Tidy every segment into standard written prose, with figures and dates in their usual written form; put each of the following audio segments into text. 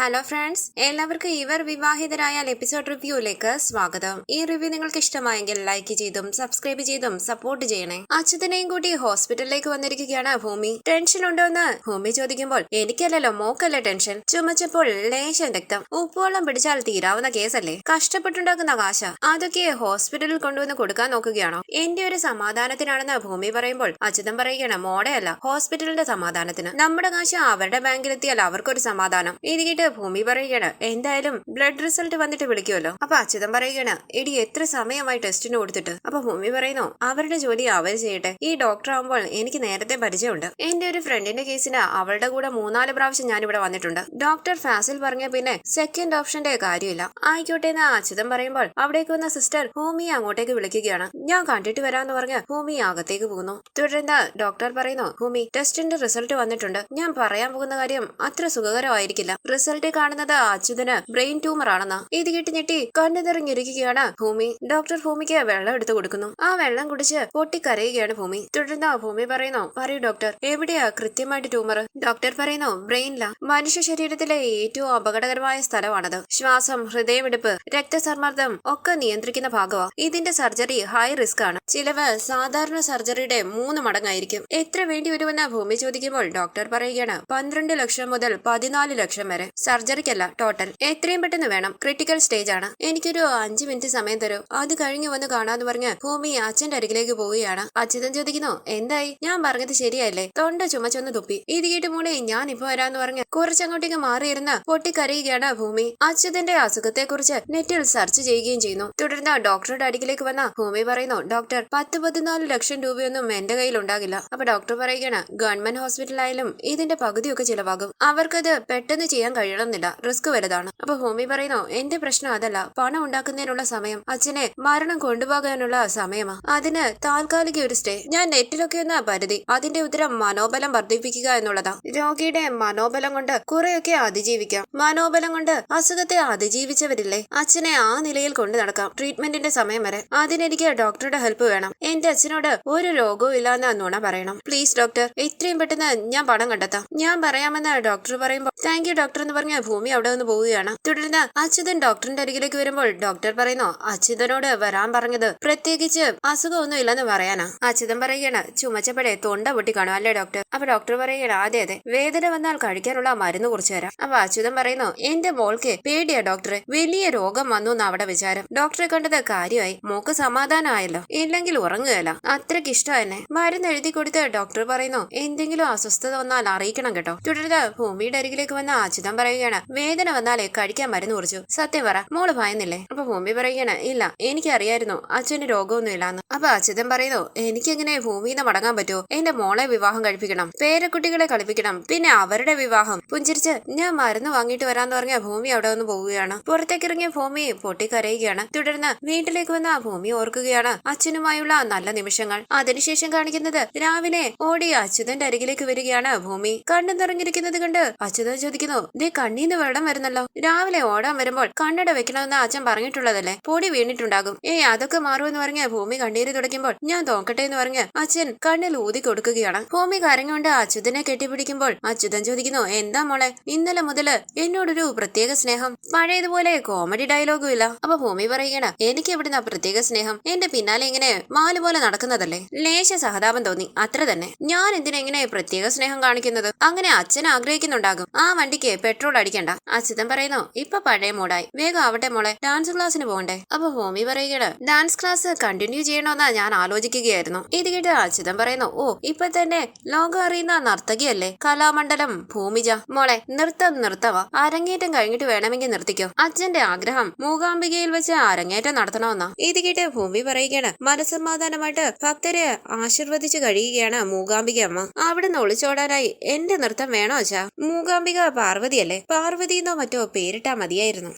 Hello friends, എല്ലാവർക്കും ഇവർ വിവാഹിതരായാൽ episode റിവ്യൂയിലേക്ക് സ്വാഗതം. ഈ റിവ്യൂ നിങ്ങൾക്ക് ഇഷ്ടമായെങ്കിൽ ലൈക്ക് ചെയ്തും സബ്സ്ക്രൈബ് ചെയ്തും സപ്പോർട്ട് ചെയ്യണേ. അച്യുതനെയും കൂട്ടി ഹോസ്പിറ്റലിലേക്ക് വന്നിരിക്കുകയാണ് ഭൂമി. ടെൻഷൻ ഉണ്ടോ എന്ന് ഭൂമി ചോദിക്കുമ്പോൾ എനിക്കല്ലല്ലോ മോക്കല്ലേ ടെൻഷൻ. ചുമച്ചപ്പോൾ ലേശം രക്തം. ഉപ്പുവെള്ളം പിടിച്ചാൽ തീരാവുന്ന കേസല്ലേ. കഷ്ടപ്പെട്ടുണ്ടാക്കുന്ന കാശ അതൊക്കെ ഹോസ്പിറ്റലിൽ കൊണ്ടുവന്ന് കൊടുക്കാൻ നോക്കുകയാണോ? എന്റെ ഒരു സമാധാനത്തിനാണെന്ന് ഭൂമി പറയുമ്പോൾ അച്യുതൻ പറയുകയാണ് മോടെയല്ല, ഹോസ്പിറ്റലിന്റെ സമാധാനത്തിന്. നമ്മുടെ കാശ് അവരുടെ ബാങ്കിലെത്തിയാൽ അവർക്കൊരു സമാധാനം. ഇത് കേട്ട് ഭൂമി പറയുകയാണ് എന്തായാലും ബ്ലഡ് റിസൾട്ട് വന്നിട്ട് വിളിക്കുമല്ലോ. അപ്പൊ അച്യുതൻ പറയുകയാണ് എടി എത്ര സമയമായി ടെസ്റ്റിന് കൊടുത്തിട്ട്. അപ്പൊ ഭൂമി പറയുന്നു അവരുടെ ജോലി അവർ ചെയ്യട്ടെ. ഈ ഡോക്ടർ ആവുമ്പോൾ എനിക്ക് നേരത്തെ പരിചയമുണ്ട്. എന്റെ ഒരു ഫ്രണ്ടിന്റെ കേസിന് അവളുടെ കൂടെ 3-4 പ്രാവശ്യം ഞാൻ ഇവിടെ വന്നിട്ടുണ്ട്. ഡോക്ടർ ഫാസിൽ പറഞ്ഞ പിന്നെ സെക്കൻഡ് ഓപ്ഷന്റെ കാര്യമില്ല. ആയിക്കോട്ടെ എന്ന് അച്യുതൻ പറയുമ്പോൾ അവിടേക്ക് വന്ന സിസ്റ്റർ ഭൂമിയെ അങ്ങോട്ടേക്ക് വിളിക്കുകയാണ്. ഞാൻ കണ്ടിട്ട് വരാന്ന് പറഞ്ഞ് ഭൂമി അകത്തേക്ക് പോകുന്നു. തുടർന്ന് ഡോക്ടർ പറയുന്നു ഭൂമി ടെസ്റ്റിന്റെ റിസൾട്ട് വന്നിട്ടുണ്ട്. ഞാൻ പറയാൻ പോകുന്ന കാര്യം അത്ര സുഖകരമായിരിക്കില്ല. റിസൾട്ട് കാണുന്നത് അച്യുതന് ബ്രെയിൻ ട്യൂമർ ആണെന്ന്. ഇത് കേട്ട് ഞെട്ടി കണ്ണു നിറഞ്ഞിരിക്കുകയാണ് ഭൂമി. ഡോക്ടർ ഭൂമിക്ക് വെള്ളം എടുത്തു കൊടുക്കുന്നു. ആ വെള്ളം കുടിച്ച് പൊട്ടിക്കരയുകയാണ് ഭൂമി. തുടർന്ന് ഭൂമി പറയുന്നു പറയൂ ഡോക്ടർ, എവിടെയാ കൃത്യമായിട്ട് ട്യൂമർ? ഡോക്ടർ പറയുന്നു ബ്രെയിനില. മനുഷ്യ ശരീരത്തിലെ ഏറ്റവും അപകടകരമായ സ്ഥലമാണത്. ശ്വാസം, ഹൃദയമിടിപ്പ്, രക്തസമ്മർദ്ദം ഒക്കെ നിയന്ത്രിക്കുന്ന ഭാഗമാണ്. ഇതിന്റെ സർജറി ഹൈ റിസ്ക് ആണ്. ചിലവ് സാധാരണ സർജറിയുടെ 3 മടങ്ങായിരിക്കും. എത്ര വേണ്ടി വരുമെന്ന് ഭൂമി ചോദിക്കുമ്പോൾ ഡോക്ടർ പറയുകയാണ് 12 ലക്ഷം മുതൽ 14 ലക്ഷം വരെ. സർജറിക്കല്ല, ടോട്ടൽ. എത്രയും പെട്ടെന്ന് വേണം, ക്രിട്ടിക്കൽ സ്റ്റേജ് ആണ്. എനിക്കൊരു 5 മിനിറ്റ് സമയം തരൂ, അത് കഴിഞ്ഞു വന്ന് കാണാന്ന് പറഞ്ഞ് ഭൂമി അച്ഛന്റെ അരികിലേക്ക് പോവുകയാണ്. അച്യുതൻ ചോദിക്കുന്നു എന്തായി? ഞാൻ പറഞ്ഞത് ശരിയല്ലേ? തൊണ്ട ചുമച്ചൊന്ന് തുപ്പി. ഇത് കേട്ട് മോളെ ഞാൻ ഇപ്പൊ വരാന്ന് പറഞ്ഞ് കുറച്ചങ്ങോട്ടേക്ക് മാറിയിരുന്ന് പൊട്ടിക്കരയുകയാണ് ഭൂമി. അച്യുതന്റെ അസുഖത്തെ കുറിച്ച് നെറ്റിൽ സെർച്ച് ചെയ്യുകയും ചെയ്യുന്നു. തുടർന്ന് ഡോക്ടറുടെ അരികിലേക്ക് വന്ന ഭൂമി പറയുന്നു ഡോക്ടർ 10-14 ലക്ഷം രൂപയൊന്നും എന്റെ കയ്യിൽ ഉണ്ടാകില്ല. അപ്പൊ ഡോക്ടർ പറയുകയാണ് ഗവൺമെന്റ് ഹോസ്പിറ്റലായാലും ഇതിന്റെ പകുതിയൊക്കെ ചിലവാകും. അവർക്കത് പെട്ടെന്ന് ചെയ്യാൻ കഴിയണമെന്നില്ല, റിസ്ക് വലുതാണ്. അപ്പൊ ഭൂമി പറയുന്നു എന്റെ പ്രശ്നം അതല്ല, പണം ഉണ്ടാക്കുന്നതിനുള്ള സമയം അച്ഛനെ മരണം കൊണ്ടുപോകാനുള്ള സമയമാ. അതിന് താൽക്കാലിക ഒരു സ്റ്റേ. ഞാൻ നെറ്റിലൊക്കെ എന്ന പരിധി. അതിന്റെ ഉത്തരം മനോബലം വർദ്ധിപ്പിക്കുക എന്നുള്ളതാ. രോഗിയുടെ മനോബലം കൊണ്ട് കുറെയൊക്കെ അതിജീവിക്കാം. മനോബലം കൊണ്ട് അസുഖത്തെ അതിജീവിച്ചവരില്ലേ, അച്ഛനെ ആ നിലയിൽ കൊണ്ടു നടക്കാം ട്രീറ്റ്മെന്റിന്റെ സമയം വരെ. അതിനെനിക്ക് ഡോക്ടറുടെ ഹെൽപ്പ് വേണം. എന്റെ അച്ഛനോട് ഒരു രോഗവും ഇല്ലാന്ന് നുണ പറയണം. പ്ലീസ് ഡോക്ടർ, എത്രയും പെട്ടെന്ന് ഞാൻ പണം കണ്ടെത്താം. ഞാൻ പറയാമെന്ന് ഡോക്ടർ പറയുമ്പോൾ താങ്ക് യു ഡോക്ടർ എന്ന് പറഞ്ഞ ഭൂമി അവിടെ നിന്ന് പോവുകയാണ്. തുടർന്ന് അച്യുതൻ ഡോക്ടറിന്റെ അരികിലേക്ക് വരുമ്പോൾ ഡോക്ടർ പറയുന്നു അച്യുതനോട് വരാൻ പറഞ്ഞത് പ്രത്യേകിച്ച് അസുഖമൊന്നും ഇല്ലെന്ന് പറയാനാ. അച്യുതൻ പറയുകയാണ് ചുമച്ചപ്പോഴേ തൊണ്ട പൊട്ടി കാണും അല്ലേ ഡോക്ടർ? അപ്പൊ ഡോക്ടർ പറയുകയാണ് അതെ അതെ, വേദന വന്നാൽ കഴിക്കാനുള്ള മരുന്ന് കുറിച്ച് തരാം. അപ്പൊ അച്യുതൻ പറയുന്നു എന്റെ മോൾക്ക് പേടിയാ ഡോക്ടറെ, വലിയ രോഗം വന്നു എന്ന് അവിടെ വിചാരം. ഡോക്ടറെ കണ്ടത് കാര്യമായി, മോക്ക് സമാധാനമായല്ലോ, ഇല്ലെങ്കിൽ ഉറങ്ങുകയല്ല. അത്രയ്ക്ക് ഇഷ്ടം എന്നെ. മരുന്ന് എഴുതി കൊടുത്ത് ഡോക്ടർ പറയുന്നു എന്തെങ്കിലും അസ്വസ്ഥത വന്നാൽ അറിയിക്കണം കേട്ടോ. തുടർന്ന് ഭൂമിയുടെ അരികിലേക്ക് വന്ന അച്യുതൻ പറയുകയാണ് വേദന വന്നാലേ കഴിക്കാൻ മരുന്ന് കുറിച്ചു. സത്യം പറ, മോള് ഭയന്നില്ലേ? അപ്പൊ ഭൂമി പറയുകയാണ് ഇല്ല, എനിക്കറിയായിരുന്നു അച്ഛന് രോഗമൊന്നും ഇല്ലാന്ന്. അപ്പൊ അച്യുതൻ പറയുന്നു എനിക്കെങ്ങനെ ഭൂമിന്ന് മടങ്ങാൻ പറ്റുമോ? എന്റെ മോളെ വിവാഹം കഴിപ്പിക്കണം, പേരക്കുട്ടികളെ കളിപ്പിക്കണം, പിന്നെ അവരുടെ വിവാഹം. പുഞ്ചിരിച്ച് ഞാൻ മരുന്ന് വാങ്ങിയിട്ട് വരാന്ന് പറഞ്ഞ ഭൂമി അവിടെ നിന്ന് പോവുകയാണ്. പുറത്തേക്കിറങ്ങിയ ഭൂമി പൊട്ടിക്കരയുകയാണ്. തുടർന്ന് വീട്ടിലേക്ക് വന്ന ഭൂമി ഓർക്കുകയാണ് അച്ഛനുമായുള്ള നല്ല നിമിഷങ്ങൾ. അതിനുശേഷം കാണിക്കുന്നത് രാവിലെ ഓടി അച്യുതന്റെ അരികിലേക്ക് വരികയാണ് ഭൂമി. കണ്ണു നിറഞ്ഞിരിക്കുന്നത് കണ്ട് അച്യുതൻ ചോദിക്കുന്നു ദേ കണ്ണീന്ന് വെള്ളം വരുന്നല്ലോ. രാവിലെ ഓടാൻ വരുമ്പോൾ കണ്ണട വെക്കണമെന്ന് അച്ഛൻ പറഞ്ഞിട്ടുള്ളതല്ലേ, പൊടി വീണിട്ടുണ്ടാകും. അതൊക്കെ മാറുമെന്ന് പറഞ്ഞ് ഭൂമി കണ്ണീര് തുടയ്ക്കുമ്പോൾ ഞാൻ തോക്കട്ടെ എന്ന് പറഞ്ഞ് അച്ഛൻ കണ്ണിൽ ഊതി കൊടുക്കുകയാണ്. ഭൂമി കരഞ്ഞുകൊണ്ട് അച്യുതനെ കെട്ടിപ്പിടിക്കുമ്പോൾ അച്യുതൻ ചോദിക്കുന്നു എന്താ മോളെ, ഇന്നലെ മുതല് എന്നോടൊരു പ്രത്യേക സ്നേഹം? പഴയതുപോലെ കോമഡി ഡയലോഗും ഇല്ല. അപ്പൊ ഭൂമി പറയുകയാണ് എനിക്ക് എവിടുന്ന പ്രത്യേക സ്നേഹം? എന്റെ പിന്നാലെ ഇങ്ങനെ മാല് പോലെ നടക്കുന്നതല്ലേ. ലേശ സഹതാപം തോന്നി, അത്ര തന്നെ. ഞാൻ എന്തിനെങ്ങനെ പ്രത്യേക സ്നേഹം കാണിക്കുന്നത്? അങ്ങനെ അച്ഛൻ ആഗ്രഹിക്കുന്നുണ്ടാകും. ആ വണ്ടിക്ക് പെട്രോൾ അടിക്കണ്ട. അച്യുതൻ പറയുന്നു ഇപ്പൊ പഴയ മൂടായി, വേഗം ആവട്ടെ മോളെ, ഡാൻസ് ക്ലാസ്സിന് പോകണ്ടേ? അപ്പൊ ഭൂമി പറയുകയാണ് ഡാൻസ് ക്ലാസ് കണ്ടിന്യൂ ചെയ്യണമെന്നാ ഞാൻ ആലോചിക്കുകയായിരുന്നു. ഇത് കേട്ട് അച്യുതൻ പറയുന്നു ഓ ഇപ്പൊ തന്നെ ലോകം അറിയുന്ന നർത്തകിയല്ലേ കലാമണ്ഡലം ഭൂമിജ. മോളെ നൃത്തം നൃത്തവാ, അരങ്ങേറ്റം കഴിഞ്ഞിട്ട് വേണമെങ്കിൽ നിർത്തിക്കോ. അച്ഛന്റെ ആഗ്രഹം മൂകാംബികയിൽ വെച്ച് അരങ്ങേറ്റം നടത്തണമെന്നാ. ഇത് കേട്ട് ഭൂമി പറയുകയാണ് മനസ്സമാധാനമായിട്ട് ഭക്തരെ ആശീർവദിച്ചു കഴിയുകയാണ് മൂകാംബിക അമ്മ. അവിടുന്ന് ഒളിച്ചോടാനായി എന്റെ നൃത്തം വേണോ അച്ഛാ? മൂകാംബിക പാർവതിയല്ലേ, പാർവതി എന്നോ മറ്റോ പേരിട്ടാ മതിയായിരുന്നു.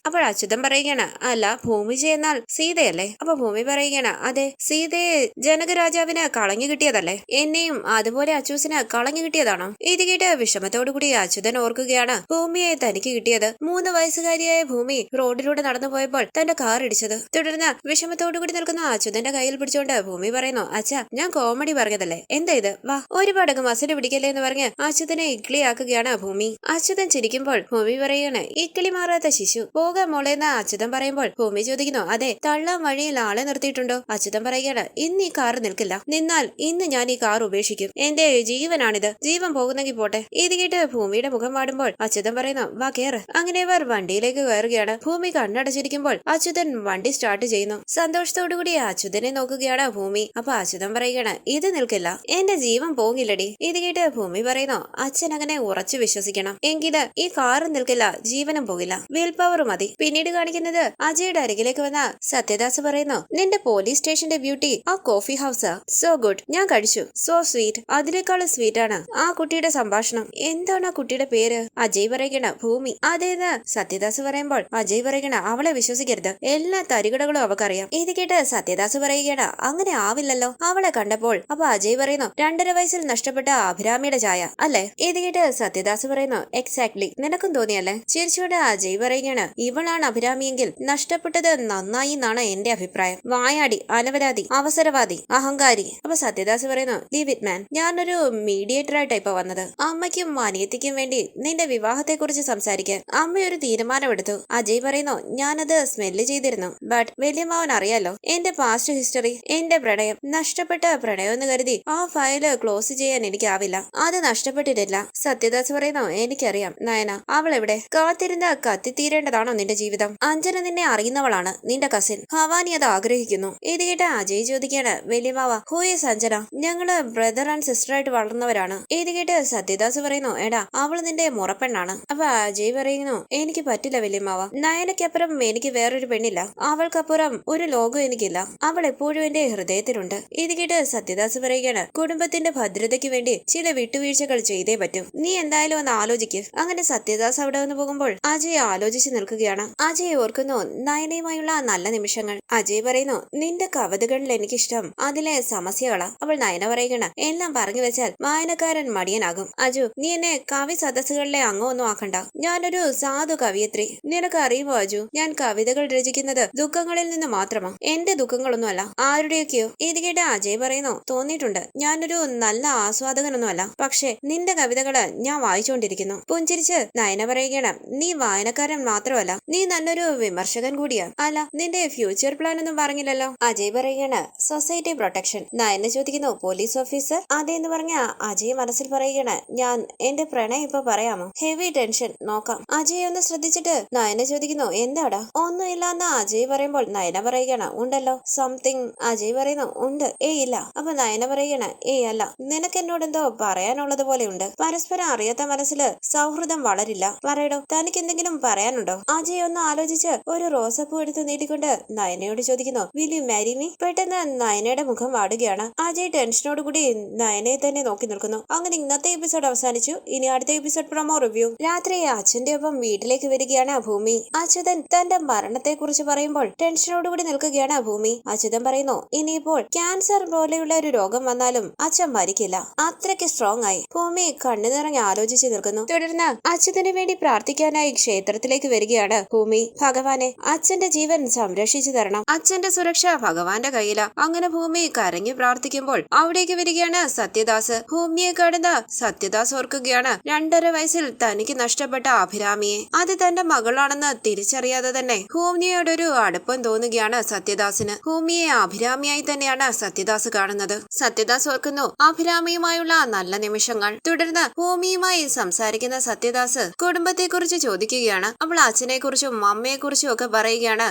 അപ്പോൾ അച്യുതൻ പറയുകയാണ് അല്ല ഭൂമിജ എന്നാൽ സീതയല്ലേ? അപ്പൊ ഭൂമി പറയുകയാണ് അതെ, സീതയെ ജനകരാജാവിന് കളഞ്ഞു കിട്ടിയതല്ലേ, എന്നെയും അതുപോലെ അച്ചൂസിന് കളഞ്ഞു കിട്ടിയതാണോ? ഇത് കേട്ട് വിഷമത്തോടുകൂടി അച്യുതൻ ഓർക്കുകയാണ് ഭൂമിയെ തനിക്ക് കിട്ടിയത്. 3 വയസ്സുകാരിയായ ഭൂമി റോഡിലൂടെ നടന്നു പോയപ്പോൾ തന്റെ കാർ ഇടിച്ചത്. തുടർന്ന് വിഷമത്തോടുകൂടി നിൽക്കുന്ന അച്യുതന്റെ കയ്യിൽ പിടിച്ചുകൊണ്ട് ഭൂമി പറയുന്നു അച്ഛാ ഞാൻ കോമഡി പറഞ്ഞതല്ലേ, എന്താ ഇത്, വാ ഒരുപാടൊക്കെ മസിന് പിടിക്കല്ലേ എന്ന് പറഞ്ഞ് അച്യുതനെ ഇക്ലിയാക്കുകയാണ് ഭൂമി. അച്യുതൻ ചിരിക്കുമ്പോൾ ഭൂമി പറയാണ് ഇക്കിളി മാറാത്ത ശിശു പോകാൻ മോളേന്ന് അച്യുതൻ പറയുമ്പോൾ ഭൂമി ചോദിക്കുന്നു അതെ തള്ളാൻ വഴിയിൽ ആളെ നിർത്തിയിട്ടുണ്ടോ? അച്യുതൻ പറയുകയാണ് ഇന്ന് ഈ കാർ നിൽക്കില്ല, നിന്നാൽ ഇന്ന് ഞാൻ ഈ കാർ ഉപേക്ഷിക്കും, എന്റെ ജീവനാണിത്, ജീവൻ പോകുന്നെങ്കിൽ പോട്ടെ. ഇത് കേട്ട് ഭൂമിയുടെ മുഖം വാടുമ്പോൾ അച്യുതൻ പറയുന്നു വാ കേറ്. അങ്ങനെ ഇവർ വണ്ടിയിലേക്ക് കയറുകയാണ്. ഭൂമി കണ്ണടച്ചിരിക്കുമ്പോൾ അച്യുതൻ വണ്ടി സ്റ്റാർട്ട് ചെയ്യുന്നു. സന്തോഷത്തോടുകൂടി അച്യുതനെ നോക്കുകയാണ് ഭൂമി. അപ്പൊ അച്യുതൻ പറയുകയാണ് ഇത് നിൽക്കില്ല, എന്റെ ജീവൻ പോകില്ലടി. ഇത് കേട്ട് ഭൂമി പറയുന്നു അച്ഛൻ അങ്ങനെ ഉറച്ചു വിശ്വസിക്കണം, എങ്കില് ഈ കാറ് നിൽക്കില്ല, ജീവനും പോകില്ല, വിൽ പവർ മതി. പിന്നീട് കാണിക്കുന്നത് അജയുടെ അരികിലേക്ക് വന്ന സത്യദാസ് പറയുന്നു നിന്റെ പോലീസ് സ്റ്റേഷന്റെ ബ്യൂട്ടി ആ കോഫി ഹൗസ് സോ ഗുഡ്, ഞാൻ കഴിച്ചു, സോ സ്വീറ്റ്, അതിനേക്കാളും സ്വീറ്റ് ആണ് ആ കുട്ടിയുടെ സംഭാഷണം. എന്താണ് ആ കുട്ടിയുടെ പേര്? അജയ് പറയണ ഭൂമി. അതേന്ന് സത്യദാസ് പറയുമ്പോൾ അജയ് പറയണ അവളെ വിശ്വസിക്കരുത്, എല്ലാ തരികടകളും അവക്കറിയാം. ഇത് കേട്ട് സത്യദാസ് പറയുകയാണ് അങ്ങനെ ആവില്ലല്ലോ അവളെ കണ്ടപ്പോൾ. അപ്പൊ അജയ് പറയുന്നു 2.5 വയസ്സിൽ നഷ്ടപ്പെട്ട അഭിരാമിയുടെ ചായ അല്ലെ? ഇത് കേട്ട് സത്യദാസ് പറയുന്നു എക്സാക്ട്ലി, നിനക്കും തോന്നിയല്ലേ? ചിരിച്ചുകൊണ്ട് അജയ് പറയുകയാണ് ഇവളാണ് അഭിരാമിയെങ്കിൽ നഷ്ടപ്പെട്ടത് നന്നായി എന്നാണ് എന്റെ അഭിപ്രായം. വായാടി, അലവരാതി, അവസരവാദി, അഹങ്കാരി. അപ്പൊ സത്യദാസ് പറയുന്നു ലീവ് ഇറ്റ് മാൻ, ഞാനൊരു മീഡിയേറ്റർ ആയിട്ട് ഇപ്പൊ വന്നത്. അമ്മയ്ക്കും അനിയത്തിക്കും വേണ്ടി നിന്റെ വിവാഹത്തെ കുറിച്ച് സംസാരിക്കാൻ അമ്മ ഒരു തീരുമാനമെടുത്തു. അജയ് പറയുന്നു ഞാനത് സ്മെല്ല് ചെയ്തിരുന്നു, ബട്ട് വലിയമ്മാവൻ അറിയാലോ എന്റെ പാസ്റ്റ് ഹിസ്റ്ററി, എന്റെ പ്രണയം, നഷ്ടപ്പെട്ട പ്രണയം എന്ന് കരുതി ആ ഫയല് ക്ലോസ് ചെയ്യാൻ എനിക്കാവില്ല, അത് നഷ്ടപ്പെട്ടിട്ടില്ല. സത്യദാസ് പറയുന്നു എനിക്കറിയാം നയന, അവൾ എവിടെ? കാത്തിരുന്ന കത്തിത്തീരേണ്ടതാണോ നിന്റെ ജീവിതം? അഞ്ജന നിന്നെ അറിയുന്നവളാണ്, നിന്റെ കസിൻ ഭവാനി അത് ആഗ്രഹിക്കുന്നു. ഇത് കേട്ട അജയ് ചോദിക്കാണ് വലിയമാവ ഹൂ ഈസ് അഞ്ജന? ഞങ്ങള് ബ്രദർ ആൻഡ് സിസ്റ്റർ ആയിട്ട് വളർന്നവരാണ്. ഇത് കേട്ട് സത്യദാസ് പറയുന്നു എടാ അവള് നിന്റെ മുറപ്പെണ്ണാണ്. അപ്പൊ അജയ് പറയുന്നു എനിക്ക് പറ്റില്ല വലിയമാവ, നയനക്കപ്പുറം എനിക്ക് വേറൊരു പെണ്ണില്ല, അവൾക്കപ്പുറം ഒരു ലോകം എനിക്കില്ല, അവൾ എപ്പോഴും എന്റെ ഹൃദയത്തിലുണ്ട്. ഇത് കേട്ട് സത്യദാസ് പറയുകയാണ് കുടുംബത്തിന്റെ ഭദ്രതയ്ക്ക് വേണ്ടി ചില വിട്ടുവീഴ്ചകൾ ചെയ്തേ പറ്റും, നീ എന്തായാലും ഒന്ന് ആലോചിക്ക്. അങ്ങനെ സത്യദാസ് അവിടെ വന്ന് പോകുമ്പോൾ അജയ് ആലോചിച്ച് നിൽക്കുകയാണ്. അജയ് ഓർക്കുന്നു നയനയുമായുള്ള നല്ല നിമിഷങ്ങൾ. അജയ് പറയുന്നു നിന്റെ കവിതകളിൽ എനിക്കിഷ്ടം അതിലെ സമസ്യകളാ. അവൾ നയന പറയുകയാണ് എല്ലാം പറഞ്ഞു വെച്ചാൽ വായനക്കാരൻ മടിയനാകും. അജു നീ എന്നെ കവി സദസ്സുകളിലെ അംഗമൊന്നും ആക്കണ്ട, ഞാനൊരു സാധു കവിയത്രി. നിനക്ക് അറിയുമോ അജു, ഞാൻ കവിതകൾ രചിക്കുന്നത് ദുഃഖങ്ങളിൽ നിന്ന് മാത്രമോ, എന്റെ ദുഃഖങ്ങളൊന്നുമല്ല ആരുടെയൊക്കെയോ. ഇത് കേട്ട് അജയ് പറയുന്നു തോന്നിയിട്ടുണ്ട് ഞാനൊരു നല്ല ആസ്വാദകനൊന്നുമല്ല, പക്ഷെ നിന്റെ കവിതകള് ഞാൻ വായിച്ചുകൊണ്ടിരിക്കുന്നു. പുഞ്ചിരിച്ച് നയന പറയുകയാണ് നീ വായനക്കാരൻ മാത്രമല്ല, നീ നല്ലൊരു വിമർശകൻ കൂടിയാ. അല്ല നിന്റെ ഫ്യൂച്ചർ പ്ലാൻ ഒന്നും പറഞ്ഞില്ലല്ലോ. അജയ് പറയുകയാണ് സൊസൈറ്റി പ്രൊട്ടക്ഷൻ. നയന ചോദിക്കുന്നു പോലീസ് ഓഫീസർ? അതേന്ന് പറഞ്ഞ അജയ് മനസ്സിൽ പറയുകയാണ് ഞാൻ എന്റെ പ്രണയം ഇപ്പൊ പറയാമോ? ഹെവി ടെൻഷൻ, നോക്കാം. അജയ് ഒന്ന് ശ്രദ്ധിച്ചിട്ട് നയന ചോദിക്കുന്നു എന്താടാ? ഒന്നുമില്ലാന്ന് അജയ് പറയുമ്പോൾ നയന പറയുകയാണ് ഉണ്ടല്ലോ സംതിങ്. അജയ് പറയുന്നു ഉണ്ട്. ഇല്ല. അപ്പൊ നയന പറയുകയാണ് അല്ല, നിനക്ക് എന്നോട് എന്തോ പറയാനുള്ളത് പോലെ ഉണ്ട്. പരസ്പരം അറിയാത്ത മനസ്സില് സൗഹൃദം വളരില്ല. പറയടോ, തനിക്ക് എന്തെങ്കിലും പറയാനുണ്ടോ? അജയ് ഒന്ന് ആലോചിച്ച് ഒരു റോസപ്പൂ എടുത്ത് നീട്ടിക്കൊണ്ട് നയനയോട് ചോദിക്കുന്നു വിൽ യു മാരി മീ? പെട്ടെന്ന് നയനയുടെ മുഖം വാടുകയാണ്. അജയ് ടെൻഷനോട് കൂടി നയനയെ തന്നെ നോക്കി നിൽക്കുന്നു. അങ്ങനെ ഇന്നത്തെ എപ്പിസോഡ് അവസാനിച്ചു. ഇനി അടുത്ത എപ്പിസോഡ് പ്രൊമോ റിവ്യൂ. രാത്രി അച്ഛന്റെ ഒപ്പം വീട്ടിലേക്ക് വരികയാണ് ഭൂമി. അച്യുതൻ തന്റെ മരണത്തെ കുറിച്ച് പറയുമ്പോൾ ടെൻഷനോടുകൂടി നിൽക്കുകയാണ് ഭൂമി. അച്യുതൻ പറയുന്നു ഇനിയിപ്പോൾ ക്യാൻസർ പോലെയുള്ള ഒരു രോഗം വന്നാലും അച്ഛൻ മരിക്കില്ല, അത്രയ്ക്ക് സ്ട്രോങ് ആയി. ഭൂമി കണ്ണു നിറഞ്ഞ് ആലോചിച്ച് നിൽക്കുന്നു. തുടർന്ന് അച്യുതന് വേണ്ടി പ്രാർത്ഥിക്കാനായി ക്ഷേത്രത്തിലേക്ക് വരികയാണ് ഭൂമി. ഭഗവാനെ അച്ഛന്റെ ജീവൻ സംരക്ഷിച്ചു തരണം, അച്ഛന്റെ സുരക്ഷ ഭഗവാന്റെ കയ്യില. അങ്ങനെ ഭൂമി കരഞ്ഞു പ്രാർത്ഥിക്കുമ്പോൾ അവിടേക്ക് വരികയാണ് സത്യദാസ്. ഭൂമിയെ കാണുന്ന സത്യദാസ് ഓർക്കുകയാണ് 2.5 വയസ്സിൽ തനിക്ക് നഷ്ടപ്പെട്ട അഭിരാമിയെ. അത് തന്റെ മകളാണെന്ന് തിരിച്ചറിയാതെ തന്നെ ഭൂമിയോടൊരു അടുപ്പം തോന്നുകയാണ് സത്യദാസിന്. ഭൂമിയെ അഭിരാമിയായി തന്നെയാണ് സത്യദാസ് കാണുന്നത്. സത്യദാസ് ഓർക്കുന്നു അഭിരാമിയുമായുള്ള നല്ല നിമിഷങ്ങൾ. തുടർന്ന് ഭൂമിയുമായി സംസാരിക്കുന്ന സത്യദാസ് കുടുംബത്തെക്കുറിച്ച് ചോദിക്കുകയാണ്. അവൾ അച്ഛനെ കുറിച്ചും അമ്മയെ കുറിച്ചും ഒക്കെ പറയുകയാണ്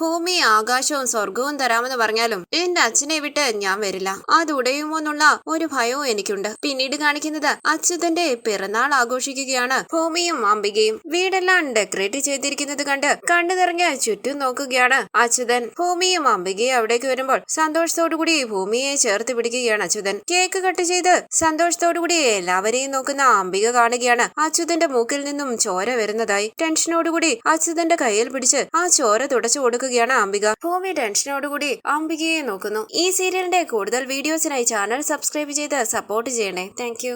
ഭൂമി ആകാശവും സ്വർഗവും തരാമെന്ന് പറഞ്ഞാലും എന്റെ അച്ഛനെ വിട്ട് ഞാൻ വരില്ല, അത് ഉടയുമോ എന്നുള്ള ഒരു ഭയവും എനിക്കുണ്ട്. പിന്നീട് കാണിക്കുന്നത് അച്യുതന്റെ പിറന്നാൾ ആഘോഷിക്കുകയാണ് ഭൂമിയും അംബികയും. വീടെല്ലാം ഡെക്കറേറ്റ് ചെയ്തിരിക്കുന്നത് കണ്ട് കണ്ണു നിറഞ്ഞ് ചുറ്റും നോക്കുകയാണ് അച്യുതൻ. ഭൂമിയും അംബികയും അവിടേക്ക് വരുമ്പോൾ സന്തോഷത്തോടുകൂടി ഭൂമിയെ ചേർത്ത് പിടിക്കുകയാണ് അച്യുതൻ. കേക്ക് കട്ട് ചെയ്ത് സന്തോഷത്തോടുകൂടി എല്ലാവരെയും നോക്കുന്ന അംബിക കാണുകയാണ് അച്യുതന്റെ മൂക്കിൽ നിന്നും ചോര വരുന്നതായി. ടെൻഷനോടുകൂടി അച്യുതന്റെ കയ്യിൽ പിടിച്ച് ആ ചോര തുടച്ചു കൊടുക്കുകയാണ് അംബിക. ഭൂമി ടെൻഷനോടുകൂടി അംബികയെ നോക്കുന്നു. ഈ സീരിയലിന്റെ കൂടുതൽ വീഡിയോസിനായി ചാനൽ സബ്സ്ക്രൈബ് ചെയ്ത് സപ്പോർട്ട് ചെയ്യണേ. താങ്ക്